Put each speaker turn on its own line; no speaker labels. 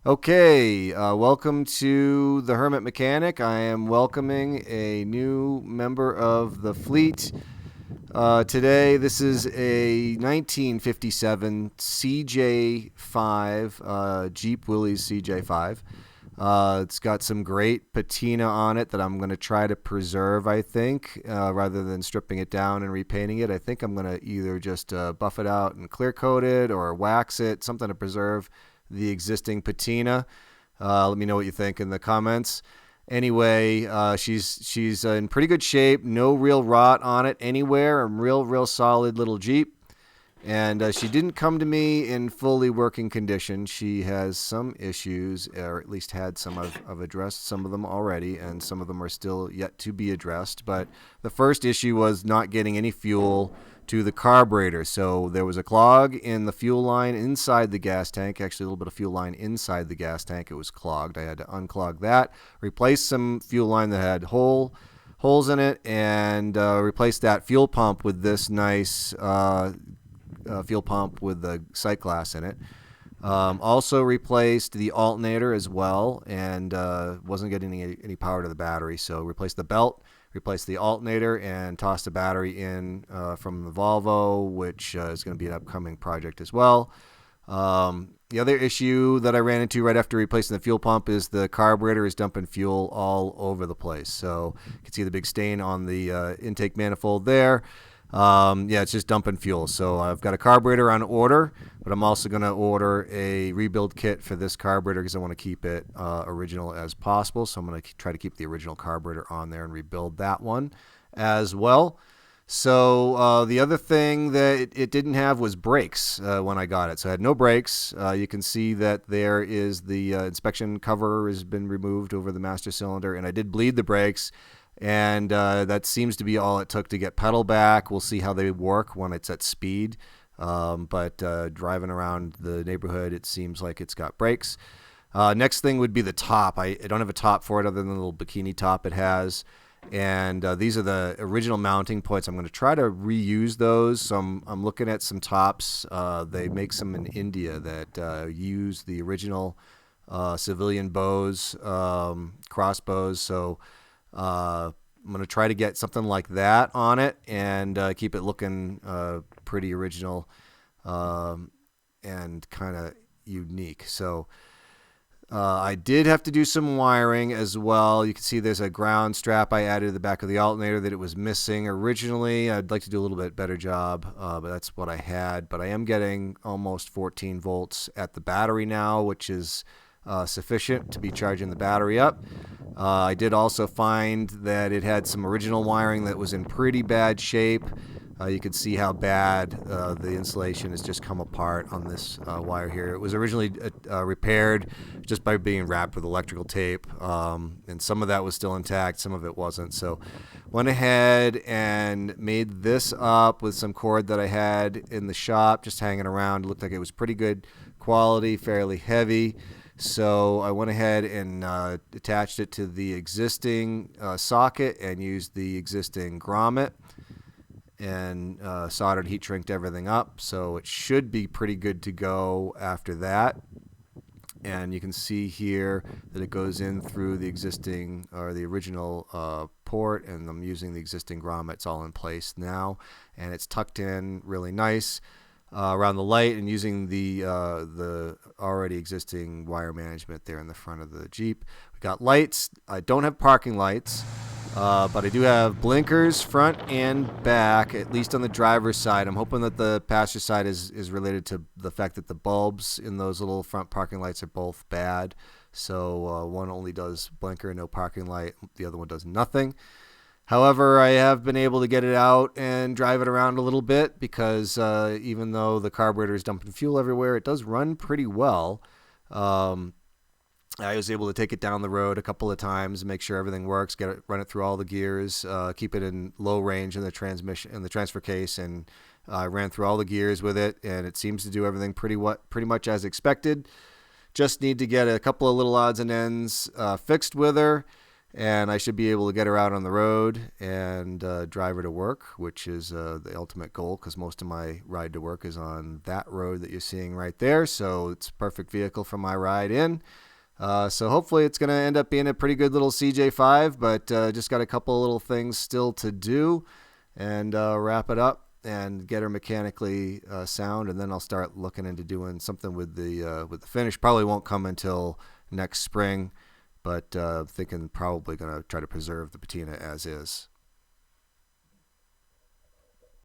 Okay, welcome to the Hermit Mechanic. I am welcoming a new member of the fleet. Today, this is a 1957 CJ5, Jeep Willys CJ5. It's got some great patina on it that I'm going to try to preserve, I think, rather than stripping it down and repainting it. I think I'm going to either just buff it out and clear coat it or wax it, something to preserve the existing patina. Let me know what you think in the comments. Anyway, she's in pretty good shape. No real rot on it anywhere. A real solid little Jeep. And she didn't come to me in fully working condition. She has some issues, or at least had some. I've addressed some of them already, and some of them are still yet to be addressed. But the first issue was not getting any fuel to the carburetor. So there was a clog in the fuel line inside the gas tank, actually a little bit of fuel line inside the gas tank. It was clogged. I had to unclog that, replace some fuel line that had holes in it, and replace that fuel pump with this nice fuel pump with the sight glass in it. Also replaced the alternator as well, and wasn't getting any power to the battery, so replaced the belt, replaced the alternator, and tossed the battery in from the Volvo, which is going to be an upcoming project as well. The other issue that I ran into right after replacing the fuel pump is the carburetor is dumping fuel all over the place. So you can see the big stain on the intake manifold there. It's just dumping fuel. So I've got a carburetor on order, but I'm also going to order a rebuild kit for this carburetor because I want to keep it original as possible. So I'm going to try to keep the original carburetor on there and rebuild that one as well. So the other thing that it didn't have was brakes when I got it. So I had no brakes. You can see that there is the inspection cover has been removed over the master cylinder, and I did bleed the brakes. And that seems to be all it took to get pedal back. We'll see how they work when it's at speed. But driving around the neighborhood, it seems like it's got brakes. Next thing would be the top. I don't have a top for it other than the little bikini top it has. And these are the original mounting points. I'm going to try to reuse those. So I'm looking at some tops. They make some in India that use the original civilian bows, crossbows. So I'm going to try to get something like that on it and keep it looking pretty original and kind of unique. So I did have to do some wiring as well. You can see there's a ground strap I added to the back of the alternator that it was missing originally. I'd like to do a little bit better job, but that's what I had. But I am getting almost 14 volts at the battery now, which is sufficient to be charging the battery up. I did also find that it had some original wiring that was in pretty bad shape. You can see how bad the insulation has just come apart on this wire here. It was originally repaired just by being wrapped with electrical tape, and some of that was still intact, some of it wasn't. So went ahead and made this up with some cord that I had in the shop just hanging around. It looked like it was pretty good quality, fairly heavy. So I went ahead and attached it to the existing socket and used the existing grommet and soldered heat shrinked everything up. So it should be pretty good to go after that. And you can see here that it goes in through the existing or the original port, and I'm using the existing grommet. It's all in place now, and it's tucked in really nice. Around the light and using the already existing wire management there in the front of the Jeep. We got lights. I don't have parking lights, but I do have blinkers front and back, at least on the driver's side. I'm hoping that the passenger side is related to the fact that the bulbs in those little front parking lights are both bad. So one only does blinker, no parking light. The other one does nothing. However, I have been able to get it out and drive it around a little bit because even though the carburetor is dumping fuel everywhere, it does run pretty well. I was able to take it down the road a couple of times, make sure everything works, run it through all the gears, keep it in low range in the transmission in the transfer case, and I ran through all the gears with it, and it seems to do everything pretty much as expected. Just need to get a couple of little odds and ends fixed with her. and I should be able to get her out on the road and drive her to work, which is the ultimate goal because most of my ride to work is on that road that you're seeing right there. So it's a perfect vehicle for my ride in. So hopefully it's going to end up being a pretty good little CJ5, but just got a couple little things still to do and wrap it up and get her mechanically sound, and then I'll start looking into doing something with the finish. Probably won't come until next spring, but thinking probably going to try to preserve the patina as is.